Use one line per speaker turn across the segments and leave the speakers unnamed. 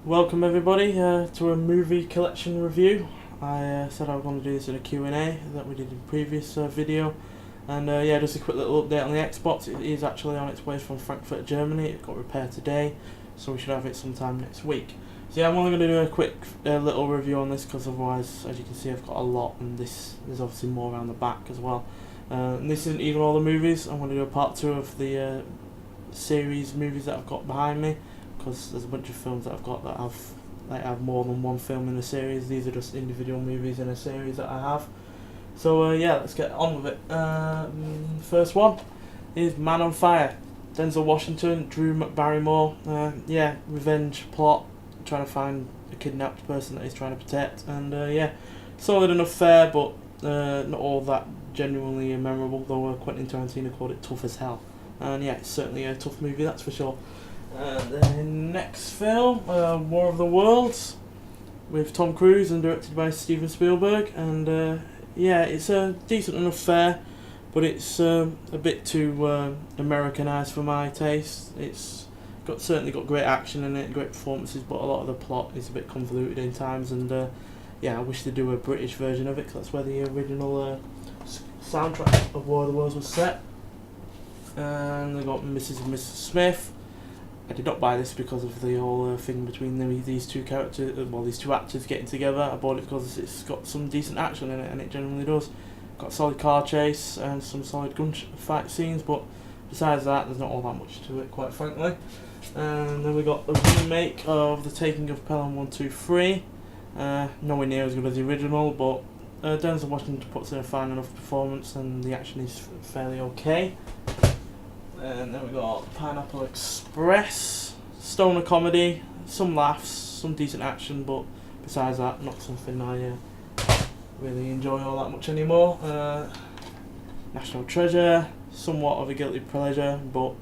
Welcome everybody to a movie collection review. I said I was going to do this in a Q&A that we did in the previous video. And yeah, just a quick little update on the Xbox. It is actually on its way from Frankfurt, Germany. It got repaired today, so we should have it sometime next week. So yeah, I'm only going to do a quick little review on this because otherwise, as you can see, I've got a lot, and there's obviously more around the back as well. And this isn't even all the movies. I'm going to do a part 2 of the series movies that I've got behind me, because there's a bunch of films that I've got that have more than one film in the series. These are just individual movies in a series that I have. So yeah, let's get on with it. First one is Man on Fire. Denzel Washington, Drew Barrymore. Yeah, revenge plot, trying to find a kidnapped person that he's trying to protect. And yeah, solid enough fare, but not all that genuinely memorable, though Quentin Tarantino called it tough as hell. And yeah, it's certainly a tough movie, that's for sure. The next film, War of the Worlds, with Tom Cruise and directed by Steven Spielberg. And yeah, it's a decent enough fare, but it's a bit too Americanized for my taste. It's certainly got great action in it, great performances, but a lot of the plot is a bit convoluted in times. And yeah, I wish they'd do a British version of it, because that's where the original soundtrack of War of the Worlds was set. And they got Mrs. and Mrs. Smith. I did not buy this because of the whole thing between these two characters, these two actors getting together. I bought it because it's got some decent action in it, and it generally does. Got a solid car chase and some solid gunfight scenes, but besides that, there's not all that much to it, quite frankly. And then we got the remake of The Taking of Pelham 123. Nowhere near as good as the original, but Denzel Washington puts in a fine enough performance, and the action is fairly okay. And then we got Pineapple Express, stoner comedy, some laughs, some decent action, but besides that, not something I really enjoy all that much anymore. National Treasure, somewhat of a guilty pleasure, but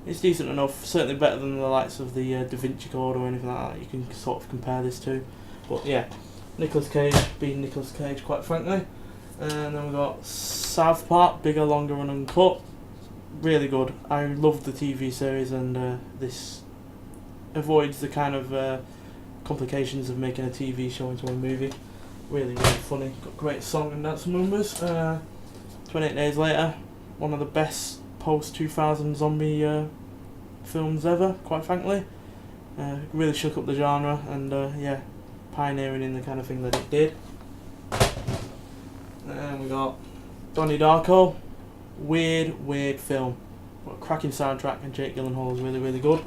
it's decent enough. Certainly better than the likes of the Da Vinci Code or anything like that you can sort of compare this to. But yeah, Nicolas Cage being Nicolas Cage, quite frankly. And then we got South Park, bigger, longer, and uncut. Really good. I love the TV series, and this avoids the kind of complications of making a TV show into a movie. Really, really funny. Got great song and dance numbers. 28 Days Later, one of the best post-2000 zombie films ever, quite frankly. Really shook up the genre, and yeah, pioneering in the kind of thing that it did. And we got Donnie Darko. Weird film. Got a cracking soundtrack, and Jake Gyllenhaal is really, really good.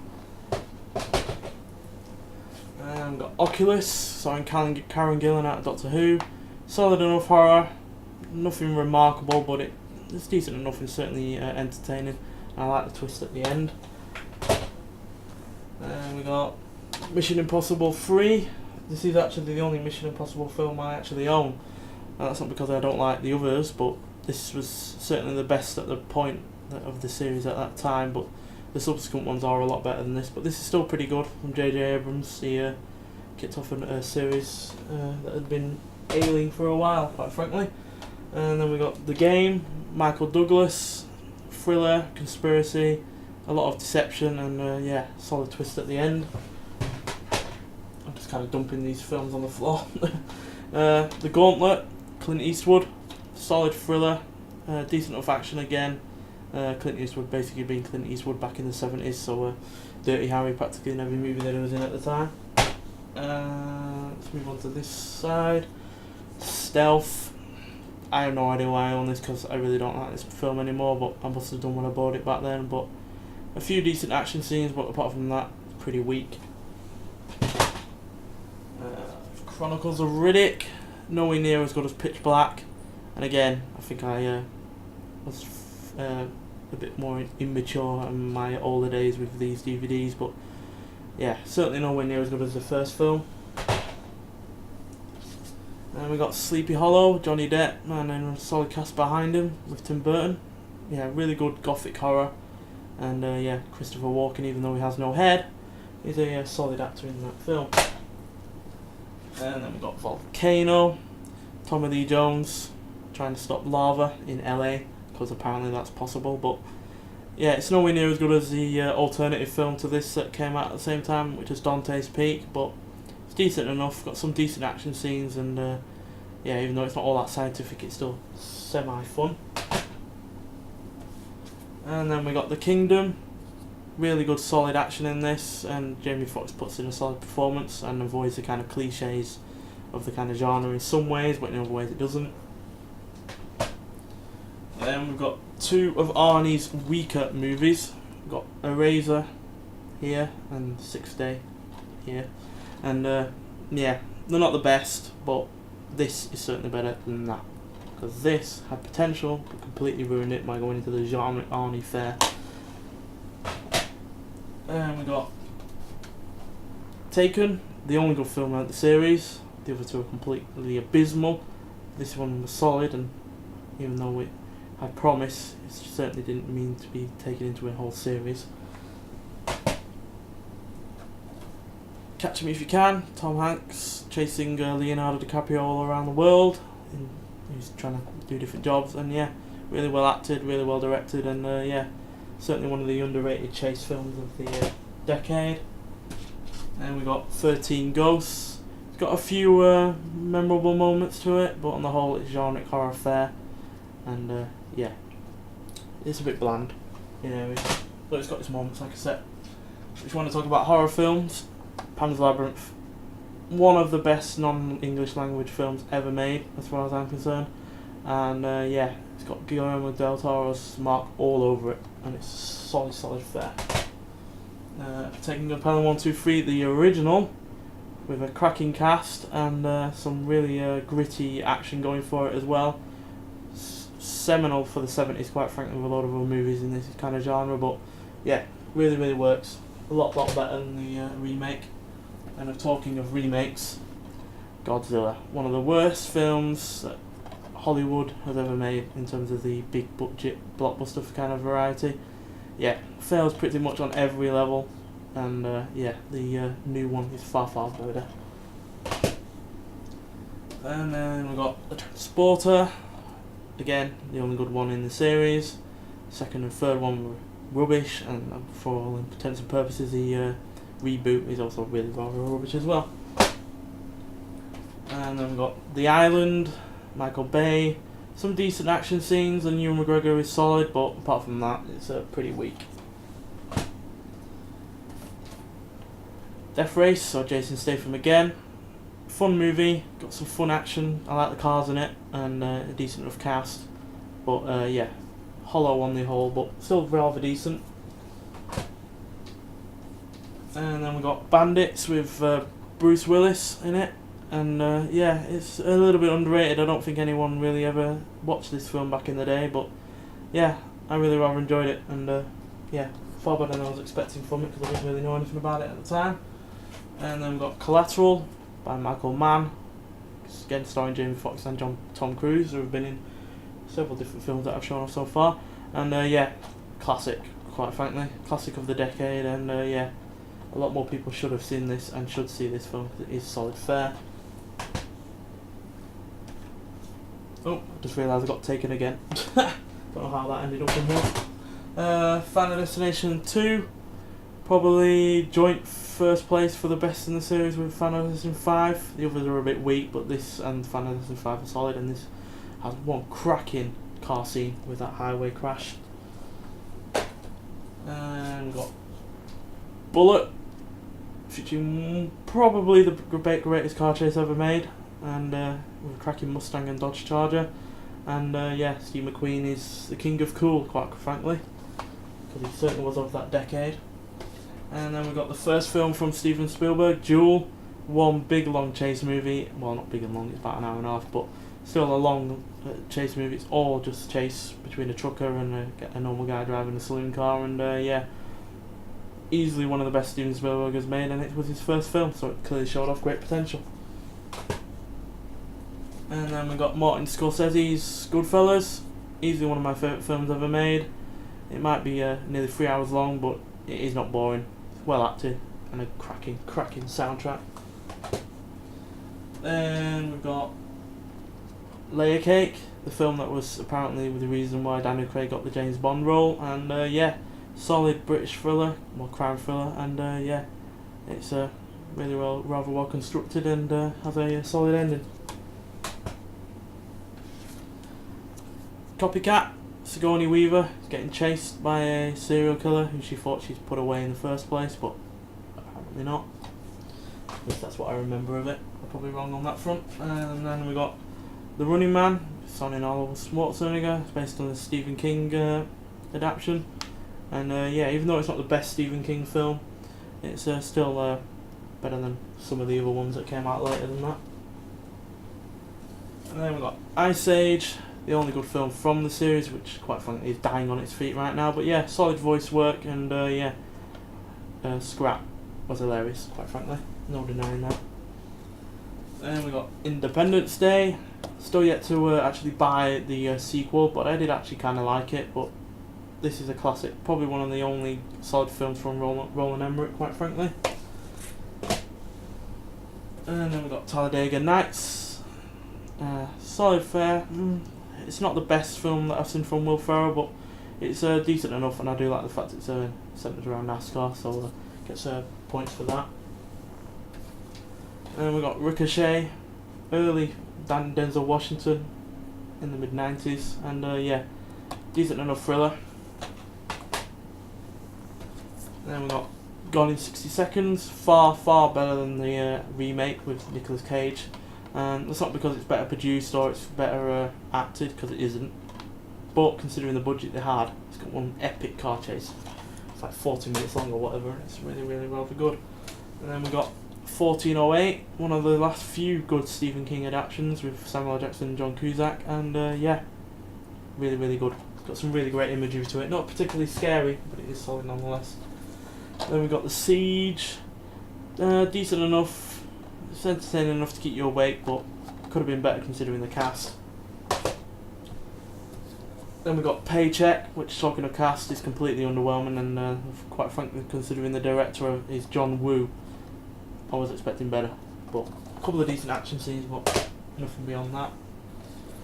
And we've got Oculus, starring Karen Gillan out of Doctor Who. Solid enough horror, nothing remarkable, but it's decent enough and certainly entertaining. I like the twist at the end. And we got Mission Impossible 3. This is actually the only Mission Impossible film I actually own. And that's not because I don't like the others, but this was certainly the best at the point of the series at that time, but the subsequent ones are a lot better than this. But this is still pretty good from J.J. Abrams. He kicked off a series that had been ailing for a while, quite frankly. And then we got The Game, Michael Douglas, thriller, conspiracy, a lot of deception, and yeah, solid twist at the end. I'm just kind of dumping these films on the floor. The Gauntlet, Clint Eastwood. Solid thriller, decent enough action again. Clint Eastwood basically being Clint Eastwood back in the 70s, so Dirty Harry practically in every movie that he was in at the time. Let's move on to this side. Stealth. I have no idea why I own this, because I really don't like this film anymore, but I must have done when I bought it back then. But a few decent action scenes, but apart from that, pretty weak. Chronicles of Riddick, nowhere near as good as Pitch Black. And again, I think I was a bit more immature in my older days with these DVDs, but yeah, certainly nowhere near as good as the first film. And we got Sleepy Hollow, Johnny Depp, and then a solid cast behind him with Tim Burton. Yeah, really good gothic horror, and yeah, Christopher Walken, even though he has no head, is a solid actor in that film. And then we got Volcano, Tommy Lee Jones, trying to stop lava in LA, because apparently that's possible, but Yeah, it's nowhere near as good as the alternative film to this that came out at the same time, which is Dante's Peak, but it's decent enough. Got some decent action scenes, and yeah, even though it's not all that scientific, it's still semi-fun. And then we got The Kingdom. Really good solid action in this, and Jamie Foxx puts in a solid performance and avoids the kind of cliches of the kind of genre in some ways, but in other ways it doesn't. Then we've got two of Arnie's weaker movies. We've got Eraser here and 6th Day here, and yeah, they're not the best, but this is certainly better than that, because this had potential but completely ruined it by going into the genre Arnie fair. And we got Taken, the only good film out of the series. The other two are completely abysmal. This one was solid, and even though it had promise, it certainly didn't mean to be taken into a whole series. Catch Me If You Can, Tom Hanks chasing Leonardo DiCaprio all around the world. He's trying to do different jobs, and yeah, really well acted, really well directed, and yeah, certainly one of the underrated chase films of the decade. And we got 13 Ghosts. It's got a few memorable moments to it, but on the whole it's genre horror fare, and yeah, it's a bit bland, you know, but it's got its moments, like I said. If you want to talk about horror films, Pan's Labyrinth, one of the best non-English language films ever made, as far as I'm concerned, and yeah, it's got Guillermo del Toro's mark all over it, and it's solid fare. Taking up Pelham 1, 2, 3, the original, with a cracking cast and some really gritty action going for it as well. Seminal for the 70s, quite frankly, with a lot of other movies in this kind of genre, but yeah, really works. A lot better than the remake. And talking of remakes, Godzilla, one of the worst films that Hollywood has ever made in terms of the big budget blockbuster kind of variety. Yeah, fails pretty much on every level, and yeah, the new one is far better. And then we've got The Transporter, again, the only good one in the series. Second and third one were rubbish, and for all intents and purposes the reboot is also really rather rubbish as well. And then we've got The Island, Michael Bay, some decent action scenes, and Ewan McGregor is solid, but apart from that it's pretty weak. Death Race, or Jason Statham again. Fun movie, got some fun action, I like the cars in it, and a decent enough cast, but yeah, hollow on the whole, but still rather decent. And then we got Bandits with Bruce Willis in it, and yeah, it's a little bit underrated. I don't think anyone really ever watched this film back in the day, but yeah, I really rather enjoyed it, and yeah, far better than I was expecting from it, because I didn't really know anything about it at the time. And then we've got Collateral by Michael Mann, again starring Jamie Foxx and Tom Cruise, who have been in several different films that I've shown off so far, and yeah, classic, quite frankly, classic of the decade, and yeah, a lot more people should have seen this and should see this film, because it is solid fare. Oh, I just realised I got taken again. Don't know how that ended up in here. Final Destination 2, probably joint first place for the best in the series with Final Destination 5. The others are a bit weak, but this and Final Destination 5 are solid, and this has one cracking car scene with that highway crash. And we've got Bullet, featuring probably the greatest car chase ever made, and with a cracking Mustang and Dodge Charger, and yeah, Steve McQueen is the king of cool, quite frankly, because he certainly was of that decade. And then we've got the first film from Steven Spielberg, Duel, one big long chase movie, well not big and long, it's about an hour and a half, but still a long chase movie. It's all just chase between a trucker and a normal guy driving a saloon car, and yeah, easily one of the best Steven Spielberg has made, and it was his first film, so it clearly showed off great potential. And then we got Martin Scorsese's Goodfellas, easily one of my favourite films ever made. It might be nearly 3 hours long, but it is not boring. It's well acted, and a cracking soundtrack. Then we've got Layer Cake, the film that was apparently the reason why Daniel Craig got the James Bond role, and yeah, solid British thriller, more crime thriller, and yeah, it's really rather well constructed and has a solid ending. Copycat, Sigourney Weaver is getting chased by a serial killer who she thought she'd put away in the first place, but apparently not. At least that's what I remember of it. I'm probably wrong on that front. And then we got The Running Man, starring Arnold Schwarzenegger. It's based on the Stephen King adaptation. And yeah, even though it's not the best Stephen King film, it's still better than some of the other ones that came out later than that. And then we got Ice Age, the only good film from the series, which quite frankly is dying on its feet right now. But yeah, solid voice work, and yeah, Scrap was hilarious, quite frankly. No denying that. Then we got Independence Day. Still yet to actually buy the sequel, but I did actually kind of like it. But this is a classic, probably one of the only solid films from Roland Emmerich, quite frankly. And then we got Talladega Nights. Solid fare. It's not the best film that I've seen from Will Ferrell, but it's decent enough, and I do like the fact it's centered around NASCAR, so gets points for that. And then we got Ricochet, early Denzel Washington in the mid-90s, and yeah, decent enough thriller. And then we got Gone in 60 Seconds, far better than the remake with Nicolas Cage. And that's not because it's better produced or it's better acted, because it isn't. But considering the budget they had, it's got one epic car chase. It's like 40 minutes long or whatever. It's really rather good. And then we got 1408, one of the last few good Stephen King adaptations with Samuel L. Jackson and John Cusack, and yeah, really good. It's got some really great imagery to it. Not particularly scary, but it is solid nonetheless. Then we got The Siege, decent enough. It's entertaining enough to keep you awake, but could have been better considering the cast. Then we got Paycheck, which, talking of cast, is completely underwhelming, and quite frankly, considering the director is John Woo, I was expecting better. But a couple of decent action scenes, but nothing beyond that.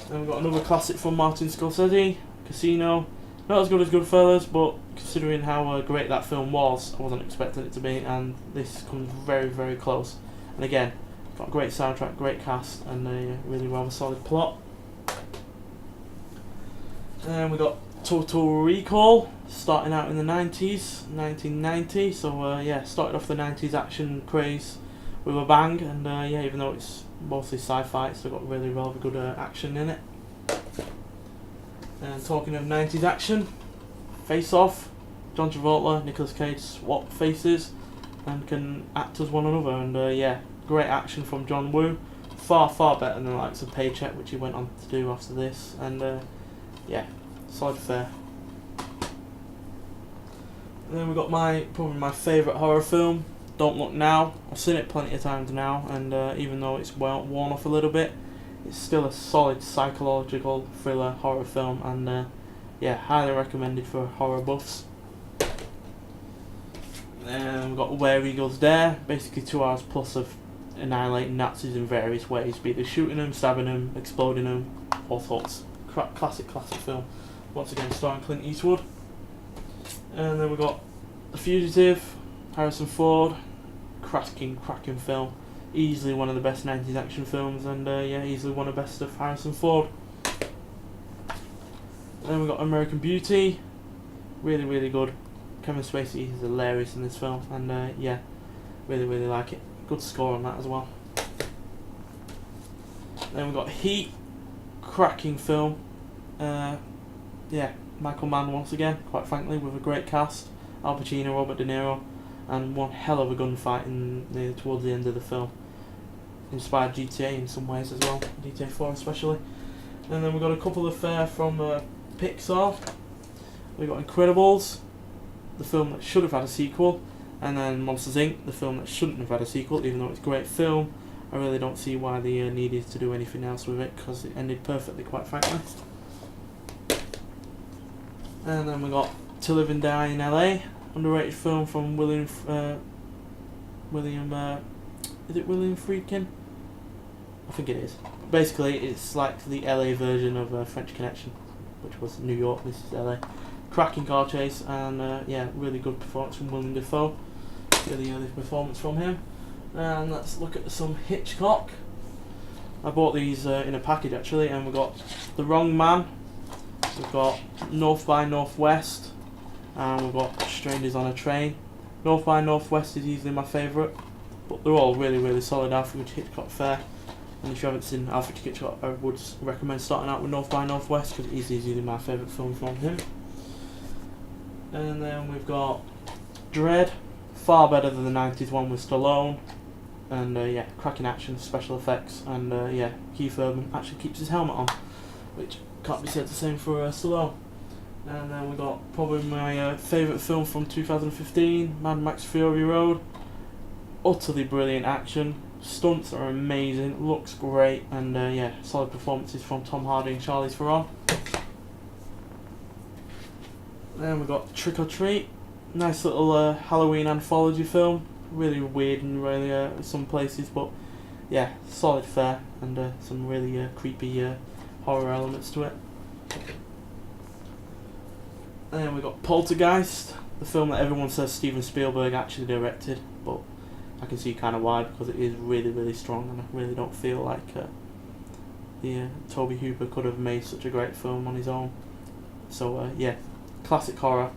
Then we've got another classic from Martin Scorsese, Casino. Not as good as Goodfellas, but considering how great that film was, I wasn't expecting it to be, and this comes very close. And again, got a great soundtrack, great cast, and a really rather solid plot. And we got Total Recall, starting out in the 90s, 1990. So yeah, started off the 90s action craze with a bang, and yeah, even though it's mostly sci-fi, it's still got really rather good action in it. And talking of 90s action, Face Off, John Travolta, Nicolas Cage swap faces and can act as one another, and yeah, great action from John Woo, far better than the likes of Paycheck, which he went on to do after this, and yeah, solid fare. And then we got probably my favourite horror film, Don't Look Now. I've seen it plenty of times now, and even though it's worn off a little bit, it's still a solid psychological thriller horror film, and yeah, highly recommended for horror buffs. And we've got Where Eagles Dare, basically 2 hours plus of annihilating Nazis in various ways, be it shooting them, stabbing them, exploding them, all sorts. Classic film. Once again, starring Clint Eastwood. And then we've got The Fugitive, Harrison Ford, cracking film. Easily one of the best 90s action films, and yeah, easily one of the best of Harrison Ford. Then we've got American Beauty, really good. Kevin Spacey is hilarious in this film, and yeah, really like it. Good score on that as well. Then we've got Heat, cracking film. Yeah, Michael Mann once again, quite frankly, with a great cast. Al Pacino, Robert De Niro, and one hell of a gunfight towards the end of the film. Inspired GTA in some ways as well, GTA 4 especially. And then we've got a couple of from Pixar. We've got Incredibles, the film that should have had a sequel, and then Monsters Inc., the film that shouldn't have had a sequel, even though it's a great film. I really don't see why they needed to do anything else with it, because it ended perfectly, quite frankly. And then we got To Live and Die in LA, underrated film from William is it William Friedkin? I think it is. Basically, it's like the LA version of French Connection, which was New York. This is LA. Cracking car chase, and yeah, really good performance from Willem Dafoe. Really early performance from him. And let's look at some Hitchcock. I bought these in a package actually, and we've got The Wrong Man, we've got North by Northwest, and we've got Strangers on a Train. North by Northwest is easily my favourite, but they're all really solid Alfred Hitchcock fare. And if you haven't seen Alfred Hitchcock, I would recommend starting out with North by Northwest, because it is easily my favourite film from him. And then we've got Dread, far better than the 90s one with Stallone. And yeah, cracking action, special effects, and yeah, Keith Urban actually keeps his helmet on, which can't be said the same for Stallone. And then we got probably my favourite film from 2015, Mad Max Fury Road. Utterly brilliant action, stunts are amazing, looks great, and yeah, solid performances from Tom Hardy and Charlize Theron. Then we got Trick or Treat, nice little Halloween anthology film. Really weird in really some places, but yeah, solid fare, and some really creepy horror elements to it. And then we got Poltergeist, the film that everyone says Steven Spielberg actually directed, but I can see kind of why, because it is really strong, and I really don't feel like Toby Hooper could have made such a great film on his own. So yeah, classic horror.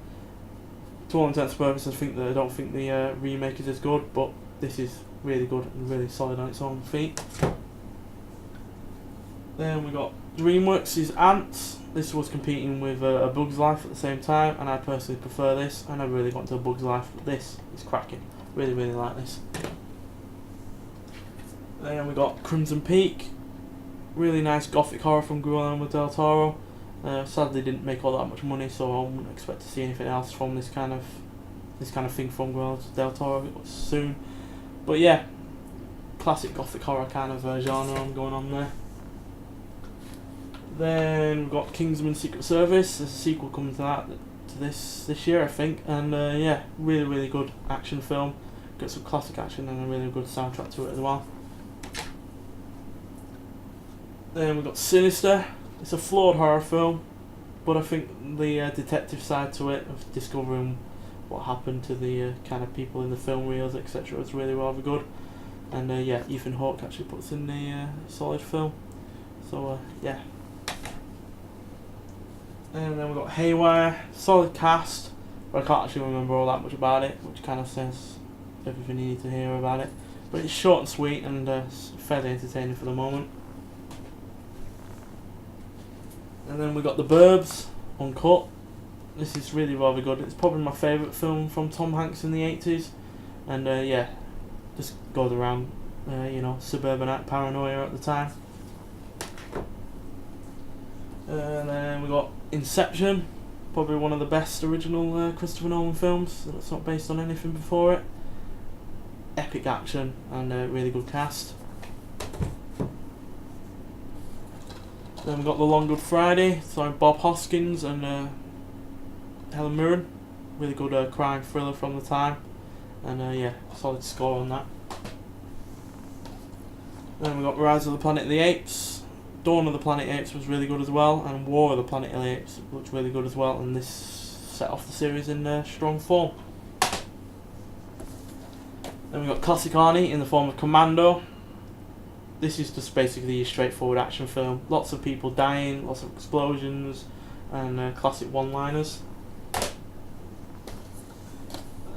To all intents and purposes, I don't think the remake is as good, but this is really good and really solid on its own feet. Then we got DreamWorks' Ants. This was competing with A Bug's Life at the same time, and I personally prefer this. I never really got into A Bug's Life, but this is cracking. Really like this. Then we got Crimson Peak. Really nice gothic horror from Guillermo del Toro. Sadly didn't make all that much money, so I wouldn't expect to see anything else from this kind of thing from Guillermo del Toro soon. But yeah, classic gothic horror kind of genre going on there. Then we've got Kingsman Secret Service. There's a sequel coming to this year, I think, and yeah, really good action film. Got some classic action and a really good soundtrack to it as well. Then we've got Sinister. It's a flawed horror film, but I think the detective side to it, of discovering what happened to the kind of people in the film reels, etc., was really rather good. And yeah, Ethan Hawke actually puts in the solid film. So yeah. And then we've got Haywire, solid cast, but I can't actually remember all that much about it, which kind of says everything you need to hear about it. But it's short and sweet, and fairly entertaining for the moment. And then we got The Burbs, uncut. This is really rather good. It's probably my favourite film from Tom Hanks in the 80s. And yeah, just goes around, you know, suburban paranoia at the time. And then we got Inception, probably one of the best original Christopher Nolan films that's not based on anything before it. Epic action and a really good cast. Then we got The Long Good Friday, starring Bob Hoskins and Helen Mirren. Really good crime thriller from the time, and yeah, solid score on that. Then we got Rise of the Planet of the Apes. Dawn of the Planet of the Apes was really good as well, and War of the Planet of the Apes looked really good as well, and this set off the series in strong form. Then we got Classic Arnie in the form of Commando. This is just basically a straightforward action film. Lots of people dying, lots of explosions, and classic one-liners.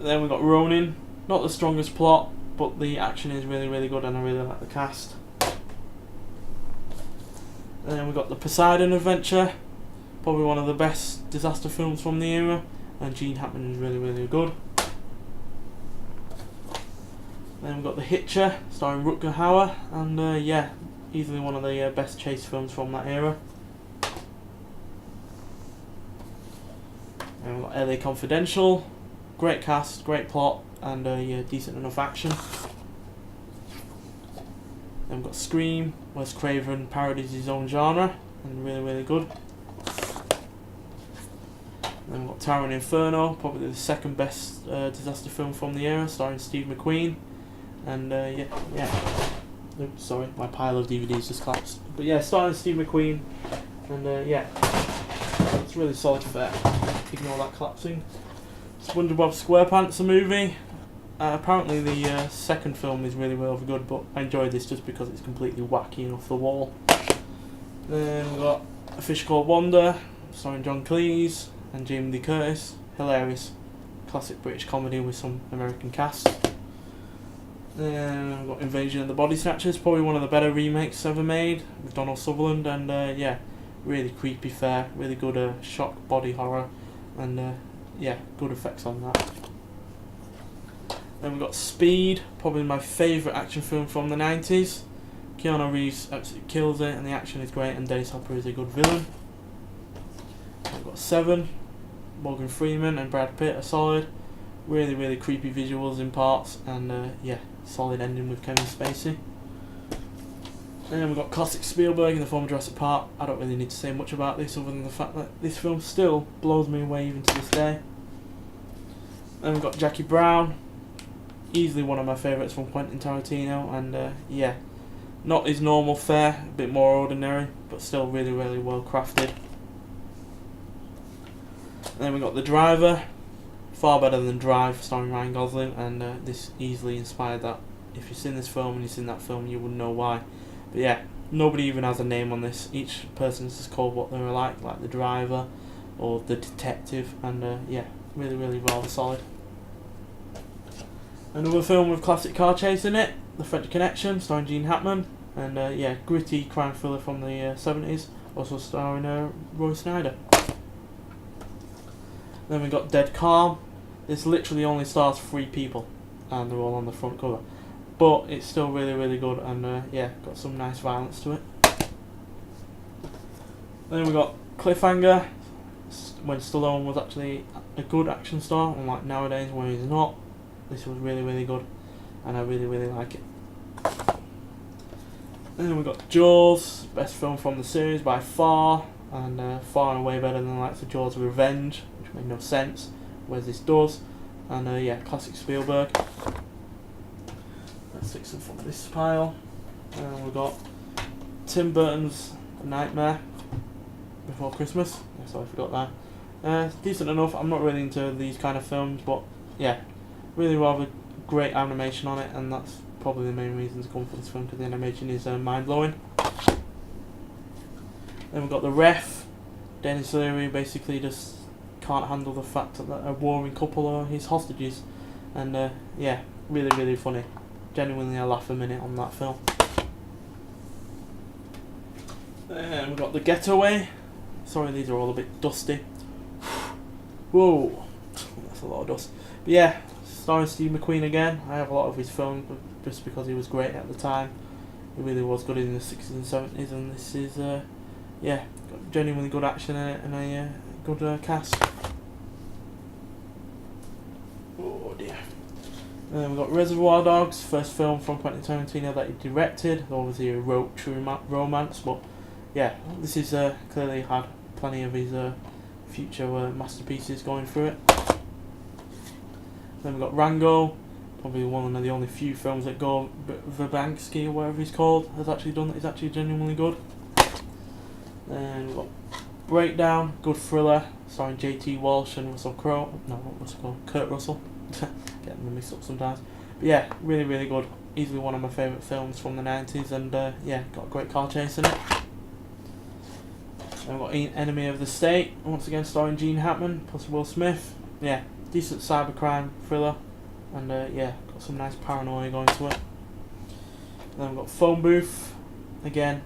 Then we got Ronin. Not the strongest plot, but the action is really good, and I really like the cast. Then we got The Poseidon Adventure, probably one of the best disaster films from the era, and Gene Hackman is really good. Then we've got The Hitcher, starring Rutger Hauer, and yeah, easily one of the best chase films from that era. And we've got LA Confidential, great cast, great plot, and yeah, decent enough action. Then we've got Scream, Wes Craven parodies his own genre, and really good. Then we've got Towering Inferno, probably the second best disaster film from the era, starring Steve McQueen. And yeah, Oops, sorry, my pile of DVDs just collapsed. But yeah, starring Steve McQueen, and yeah, it's really solid fare. Ignore that collapsing. SpongeBob SquarePants, a movie. Apparently the second film is really good, but I enjoyed this just because it's completely wacky and off the wall. Then we've got A Fish Called Wanda, starring John Cleese and Jamie Lee Curtis. Hilarious. Classic British comedy with some American cast. Then we've got Invasion of the Body Snatchers, probably one of the better remakes ever made, with Donald Sutherland, and yeah, really creepy fare, really good shock body horror, and yeah, good effects on that. Then we've got Speed, probably my favourite action film from the 90s. Keanu Reeves absolutely kills it, and the action is great, and Dennis Hopper is a good villain. We've got Seven, Morgan Freeman and Brad Pitt are solid. Really creepy visuals in parts, and yeah, solid ending with Kevin Spacey. And then we've got classic Spielberg in the form of Jurassic Park. I don't really need to say much about this other than the fact that this film still blows me away even to this day. Then we've got Jackie Brown, easily one of my favourites from Quentin Tarantino, and yeah, not his normal fare, a bit more ordinary, but still really well crafted. And then we got The Driver, far better than Drive, starring Ryan Gosling, and this easily inspired that. If you've seen this film and you've seen that film, you would know why. But yeah, nobody even has a name on this. Each person's just called what they're like the driver or the detective, and yeah, really well solid. Another film with classic car chase in it, The French Connection, starring Gene Hackman, and yeah, gritty crime thriller from the 70s, also starring Roy Snyder. Then we got Dead Calm. This literally only stars 3 people, and they're all on the front cover. But it's still really good, and yeah, got some nice violence to it. Then we got Cliffhanger, when Stallone was actually a good action star, unlike nowadays when he's not. This was really good, and I really like it. And then we got Jaws, best film from the series by far, and far and away better than the likes of Jaws Revenge, which made no sense, whereas this does. And yeah, classic Spielberg. Let's take some from this pile. And we've got Tim Burton's Nightmare Before Christmas. Yeah, so I forgot that. Decent enough. I'm not really into these kind of films, but yeah, really rather great animation on it, and that's probably the main reason to come for this film, because the animation is mind blowing. Then we've got The Ref. Dennis Leary basically just can't handle the fact that a warring couple are his hostages, and yeah, really funny. Genuinely, I laugh a minute on that film. Then we've got The Getaway. Sorry, these are all a bit dusty. Whoa, that's a lot of dust. But yeah, starring Steve McQueen again. I have a lot of his films just because he was great at the time. He really was good in the 60s and 70s, and this is yeah, got genuinely good action in it, and a good cast. Oh dear. And then we've got Reservoir Dogs, first film from Quentin Tarantino that he directed. Obviously he wrote True Romance, but yeah, this is clearly had plenty of his future masterpieces going through it. Then we've got Rango, probably one of the only few films that Gore Verbinski, or whatever he's called, has actually done that is actually genuinely good. Then we've got Breakdown, good thriller, starring J.T. Walsh and Russell Crowe. No, not Russell Crowe, Kurt Russell. Getting them mixed up sometimes. But yeah, really good. Easily one of my favourite films from the 90s, and yeah, got a great car chase in it. Then we've got Enemy of the State, once again starring Gene Hackman, plus Will Smith. Yeah, decent cybercrime thriller, and yeah, got some nice paranoia going to it. Then we've got Phone Booth. Again,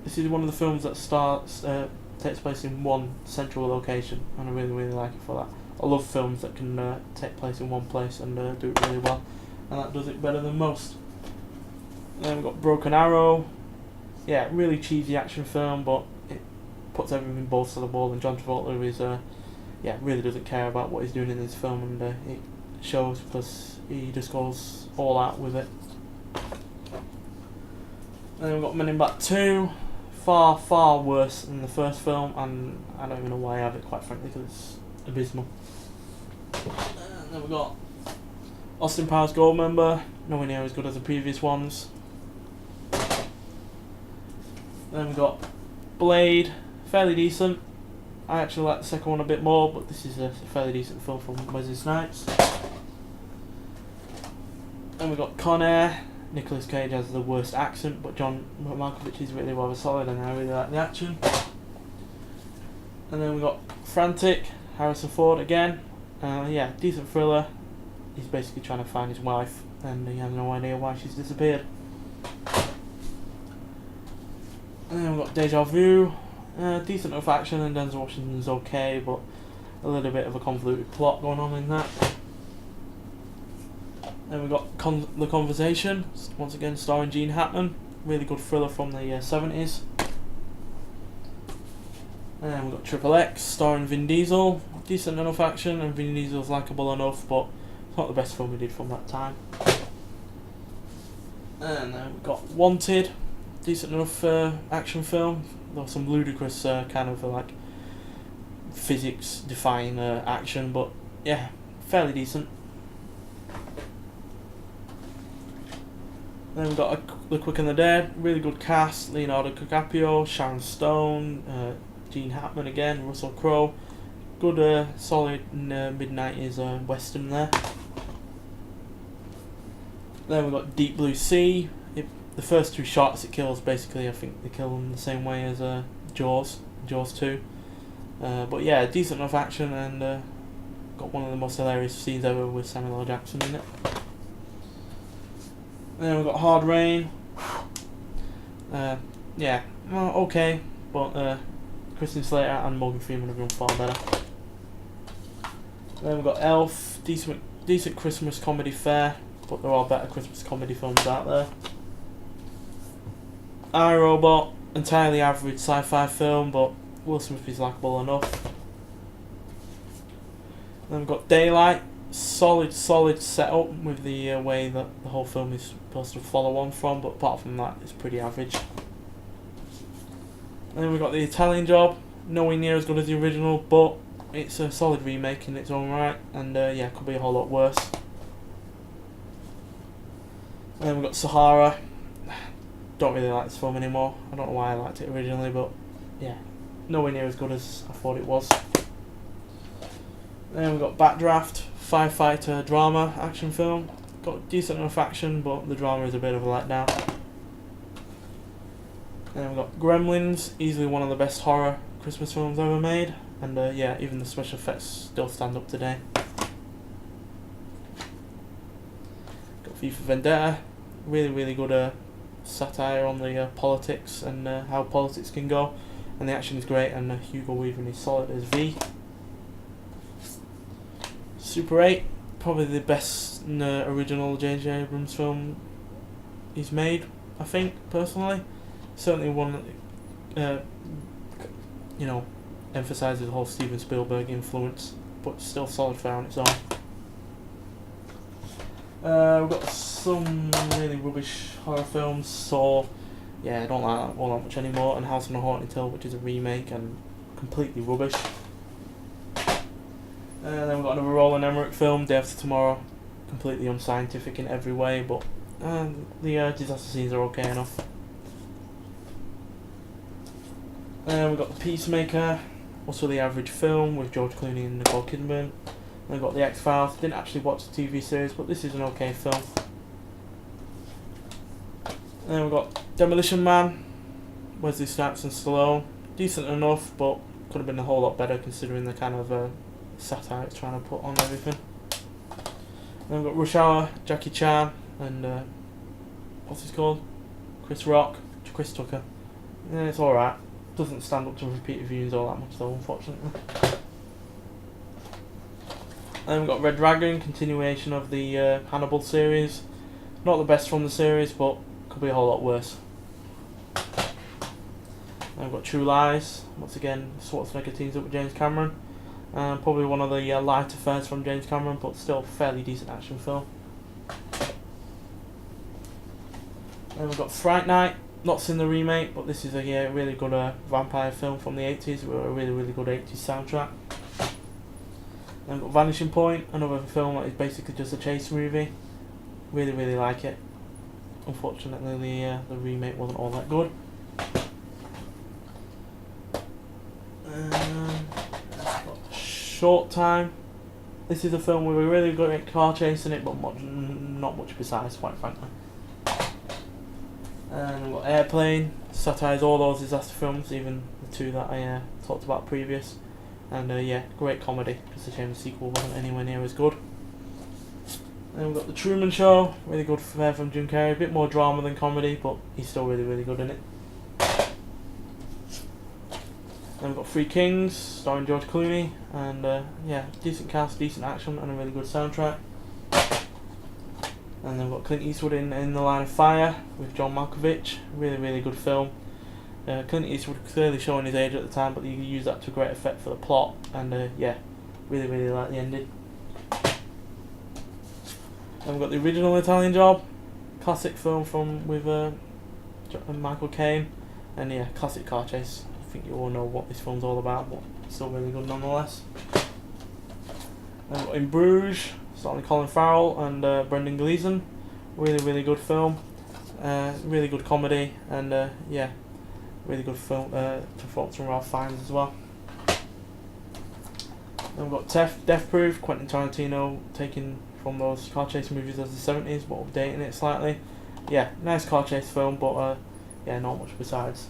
this is one of the films that takes place in one central location, and I really like it for that. I love films that can take place in one place and do it really well, and that does it better than most. And then we've got Broken Arrow. Yeah, really cheesy action film, but it puts everything both to the wall, and John Travolta is yeah, really doesn't care about what he's doing in this film, and it shows because he just goes all out with it. Then we've got Men in Black 2, far worse than the first film, and I don't even know why I have it, quite frankly, because it's abysmal. And then we've got Austin Powers Goldmember, nowhere near as good as the previous ones. Then we've got Blade, fairly decent. I actually like the second one a bit more, but this is a fairly decent film from Wesley Snipes. Then we've got Con Air. Nicolas Cage has the worst accent, but John Malkovich is really rather solid, and I really like the action. And then we've got Frantic, Harrison Ford again. Yeah, decent thriller. He's basically trying to find his wife, and he has no idea why she's disappeared. And then we've got Deja Vu. Decent enough action, and Denzel Washington's okay, but a little bit of a convoluted plot going on in that. Then we've got The Conversation, once again starring Gene Hackman. Really good thriller from the 70s. And then we've got Triple X, starring Vin Diesel. Decent enough action, and Vin Diesel's likeable enough, but it's not the best film we did from that time. And then we've got Wanted, decent enough action film. There was some ludicrous kind of like physics-defying action, but yeah, fairly decent. Then we've got The Quick and the Dead, really good cast. Leonardo DiCaprio, Sharon Stone, Gene Hackman again, Russell Crowe. Good, solid mid-90s western there. Then we've got Deep Blue Sea. The first two sharks it kills, basically, I think they kill them the same way as Jaws 2. But yeah, decent enough action, and got one of the most hilarious scenes ever with Samuel L. Jackson in it. And then we've got Hard Rain. Yeah, well, okay, but Kristen Slater and Morgan Freeman have done far better. Then we've got Elf, decent Christmas comedy fare, but there are better Christmas comedy films out there. I, Robot, entirely average sci-fi film, but Will Smith is likeable enough. Then we've got Daylight, solid setup with the way that the whole film is supposed to follow on from, but apart from that, it's pretty average. And then we've got The Italian Job, nowhere near as good as the original, but it's a solid remake in its own right, and yeah, could be a whole lot worse. And then we've got Sahara. Don't really like this film anymore. I don't know why I liked it originally, but yeah, nowhere near as good as I thought it was. Then we've got Backdraft, firefighter drama action film. Got decent enough action, but the drama is a bit of a letdown. Then we've got Gremlins, easily one of the best horror Christmas films ever made, and yeah, even the special effects still stand up today. Got V for Vendetta, really good satire on the politics and how politics can go, and the action is great, and Hugo Weaving is solid as V. Super 8, probably the best original J.J. Abrams film he's made, I think, personally. Certainly one that, emphasises the whole Steven Spielberg influence, but still solid fare on its own. We've got some really rubbish horror films, so yeah, I don't like that all that much anymore, and House on a Haunted Hill, which is a remake and completely rubbish. And then we've got another Roland Emmerich film, Day After Tomorrow, completely unscientific in every way, but the disaster scenes are okay enough. And we've got The Peacemaker, also the average film with George Clooney and Nicole Kidman. And we've got The X-Files, didn't actually watch the TV series, but this is an okay film. And then we've got Demolition Man, Wesley Snipes and Stallone, decent enough, but could have been a whole lot better considering the kind of satire it's trying to put on everything. And then we've got Rush Hour, Jackie Chan, and what's his called? Chris Tucker. Yeah, it's alright. Doesn't stand up to repeated viewings all that much though, unfortunately. And then we've got Red Dragon, continuation of the Hannibal series. Not the best from the series, but could be a whole lot worse. And we've got True Lies, once again Schwarzenegger teams up with James Cameron. Probably one of the light affairs from James Cameron, but still a fairly decent action film. Then we've got Fright Night, not seen the remake, but this is a really good vampire film from the 80s with a really good 80s soundtrack. Then we've got Vanishing Point, another film that is basically just a chase movie. Really like it. Unfortunately, the remake wasn't all that good. short time. This is a film with a really good car chase in it, but not much besides, quite frankly. And we've got Airplane, satires all those disaster films, even the two that I talked about previous. And yeah, great comedy. Just a shame the sequel wasn't anywhere near as good. Then we've got The Truman Show, really good fare from Jim Carrey. A bit more drama than comedy, but he's still really good in it. Then we've got Three Kings, starring George Clooney, and yeah, decent cast, decent action, and a really good soundtrack. And then we've got Clint Eastwood in The Line of Fire with John Malkovich, really good film. Clint Eastwood clearly showing his age at the time, but he used that to great effect for the plot, and yeah, really like the ending. Then we've got The Original Italian Job, classic film with Michael Caine, and yeah, classic car chase. I think you all know what this film's all about, but still really good nonetheless. Then we've got In Bruges, starring Colin Farrell and Brendan Gleeson, really good film, really good comedy, and yeah, really good film performance from Ralph Fiennes as well. Then we've got Death Proof, Quentin Tarantino taking from those car chase movies of the 70s, but updating it slightly. Yeah, nice car chase film, but yeah, not much besides.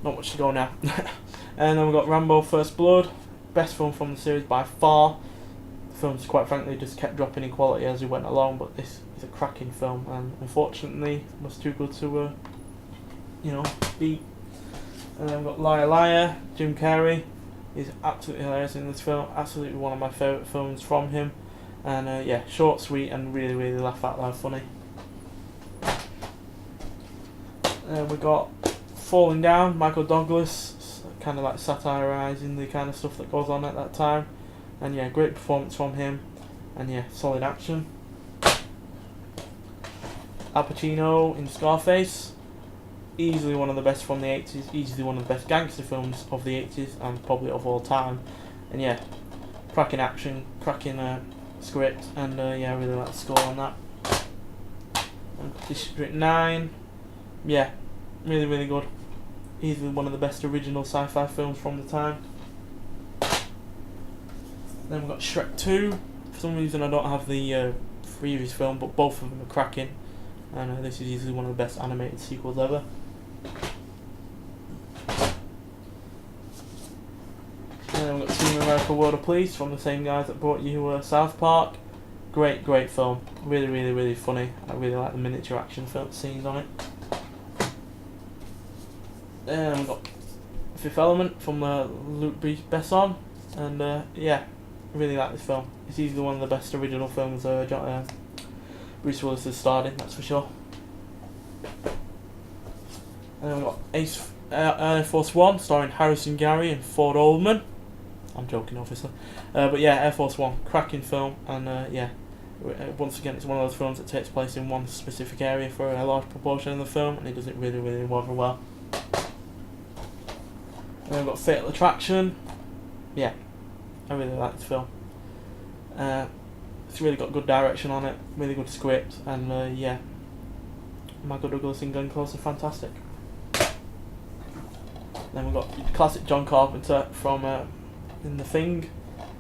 Not much to go now. And then we've got Rambo First Blood, best film from the series by far. The films, quite frankly, just kept dropping in quality as we went along, but this is a cracking film, and unfortunately was too good to beat. And then we've got Liar Liar, Jim Carrey. He's absolutely hilarious in this film, absolutely one of my favourite films from him, and yeah, short, sweet, and really laugh out loud funny. And we got Falling Down, Michael Douglas, kind of like satirising the kind of stuff that goes on at that time, and yeah, great performance from him, and yeah, solid action. Al Pacino in Scarface, easily one of the best from the 80s, easily one of the best gangster films of the 80s and probably of all time, and yeah, cracking action, cracking script, and yeah, I really like the score on that. And District 9, yeah, really good, easily one of the best original sci-fi films from the time. Then we've got Shrek 2, for some reason I don't have the previous film, but both of them are cracking, and this is easily one of the best animated sequels ever. And then we've got Team America World of Police from the same guys that brought you South Park. Great film, really funny. I really like the miniature action film scenes on it. Then we've got Fifth Element from Luc Besson, and yeah, really like this film. It's easily one of the best original films Bruce Willis has starred in, that's for sure. And then we've got Air Force One, starring Harrison Gary and Ford Oldman. I'm joking, obviously. But yeah, Air Force One, cracking film, and yeah, once again, it's one of those films that takes place in one specific area for a large proportion of the film, and it does it really well. And then we've got Fatal Attraction. Yeah, I really like this film. It's really got good direction on it, really good script, and yeah, Michael Douglas and Glenn Close are fantastic. Then we've got classic John Carpenter from in The Thing.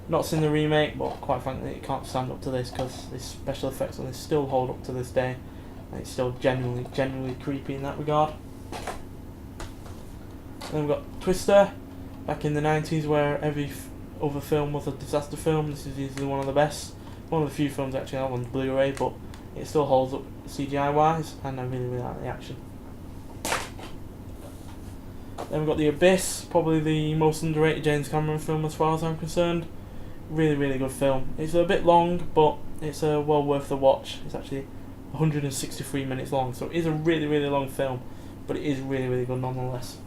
Not seen the remake, but quite frankly it can't stand up to this, because the special effects on this still hold up to this day, and it's still genuinely creepy in that regard. Then we've got Twister, back in the 90s, where every other film was a disaster film. This is easily one of the best. One of the few films actually I have on Blu-ray, but it still holds up CGI wise, and I really like the action. Then we've got The Abyss, probably the most underrated James Cameron film as far as I'm concerned. Really good film. It's a bit long, but it's well worth the watch. It's actually 163 minutes long, so it is a really long film, but it is really good nonetheless.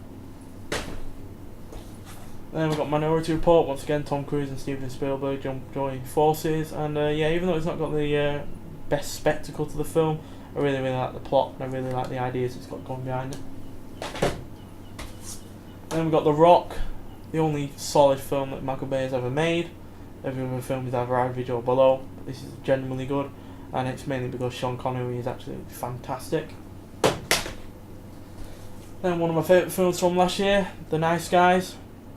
Then we've got Minority Report, once again Tom Cruise and Steven Spielberg joining forces, and yeah, even though it's not got the best spectacle to the film, I really like the plot, and I really like the ideas it's got going behind it. Then we've got The Rock, the only solid film that Michael Bay has ever made. Every other film is either average or below, but this is genuinely good, and it's mainly because Sean Connery is actually fantastic. Then one of my favourite films from last year, The Nice Guys.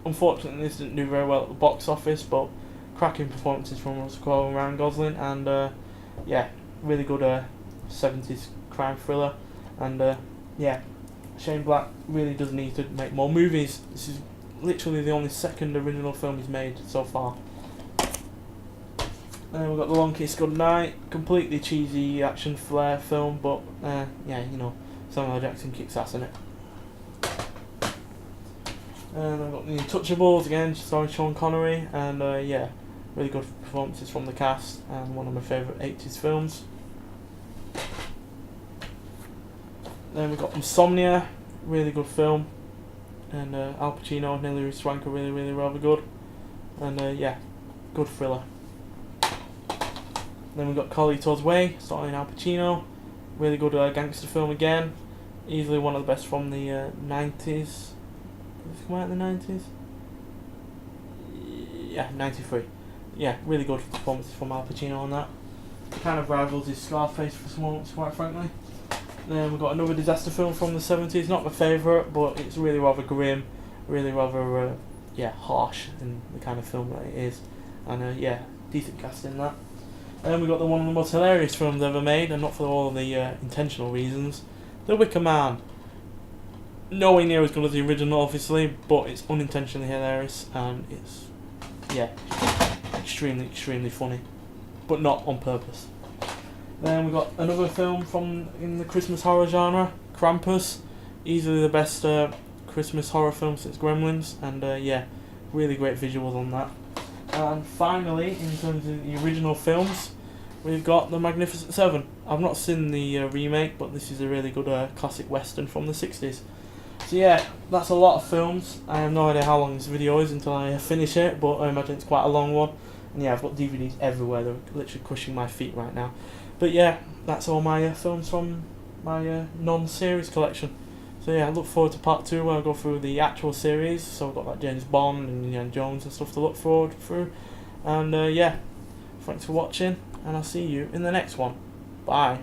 unfortunately this didn't do very well at the box office, but cracking performances from Russell Crowe and Ryan Gosling, and yeah, really good 70s crime thriller, and yeah, Shane Black really does need to make more movies. This is literally the only second original film he's made so far. And we've got The Long Kiss Goodnight, completely cheesy action flair film, but yeah, you know, Samuel L. Jackson kicks ass in it. And I've got The Untouchables again, starring Sean Connery, and yeah, really good performances from the cast, and one of my favourite 80s films. Then we've got Insomnia, really good film, and Al Pacino and Hilary Swank are really rather good, and yeah, good thriller. Then we've got Carlito's Way, starring Al Pacino, really good gangster film again, easily one of the best from the 90s. Did it come out in the 90s? Yeah, 93. Yeah, really good performances from Al Pacino on that. Kind of rivals his Scarface for some moments, quite frankly. Then we've got another disaster film from the 70s, not my favourite, but it's really rather grim, really rather yeah, harsh in the kind of film that it is. And yeah, decent cast in that. And then we've got one of the most hilarious films ever made, and not for all the intentional reasons, The Wicker Man. Nowhere near as good as the original, obviously, but it's unintentionally hilarious, and it's, yeah, extremely funny, but not on purpose. Then we've got another film from in the Christmas horror genre, Krampus, easily the best Christmas horror film since Gremlins, and yeah, really great visuals on that. And finally, in terms of the original films, we've got The Magnificent Seven. I've not seen the remake, but this is a really good classic western from the 60s. So yeah, that's a lot of films. I have no idea how long this video is until I finish it, but I imagine it's quite a long one. And yeah, I've got DVDs everywhere, they're literally crushing my feet right now. But yeah, that's all my films from my non-series collection. So yeah, I look forward to part 2 where I go through the actual series. So I've got like James Bond and Indiana Jones and stuff to look forward through. And yeah, thanks for watching, and I'll see you in the next one. Bye.